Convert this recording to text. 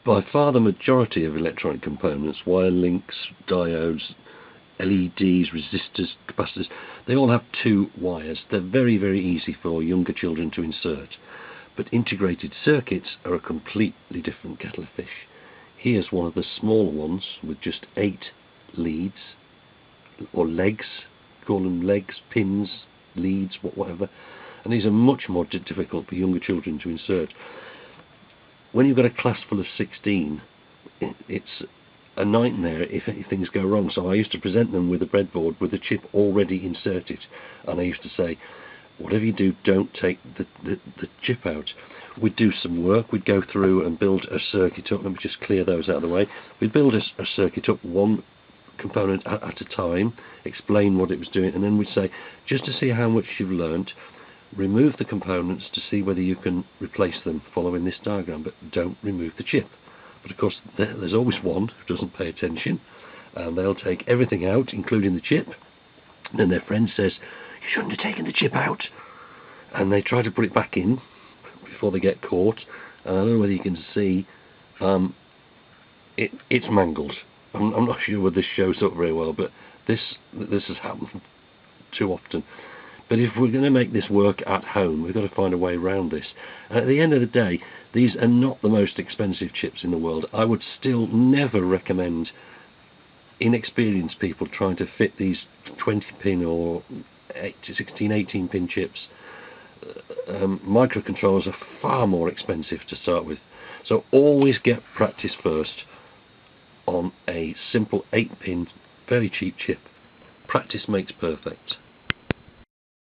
By far the majority of electronic components, wire links, diodes, LEDs, resistors, capacitors, they all have two wires. They're very, very easy for younger children to insert. But integrated circuits are a completely different kettle of fish. Here's one of the smaller ones with just 8 leads, or legs, call them legs, pins, leads, whatever. And these are much more difficult for younger children to insert. When you've got a class full of 16, it's a nightmare if things go wrong. So I used to present them with a breadboard with the chip already inserted, and I used to say, whatever you do, don't take the chip out. We'd do some work, we'd go through and build a circuit up. Let me just clear those out of the way. We'd build a circuit up, one component at a time, explain what it was doing, and then we'd say, just to see how much you've learnt, remove the components to see whether you can replace them following this diagram, but don't remove the chip. But of course there's always one who doesn't pay attention, and they'll take everything out, including the chip, and then their friend says, you shouldn't have taken the chip out, and they try to put it back in before they get caught. And I don't know whether you can see, it's mangled. I'm not sure whether this shows up very well, but this has happened too often. But if we're going to make this work at home, we've got to find a way around this. And at the end of the day, these are not the most expensive chips in the world. I would still never recommend inexperienced people trying to fit these 20-pin or 16, 18-pin chips. Microcontrollers are far more expensive to start with. So always get practice first on a simple 8-pin, very cheap chip. Practice makes perfect.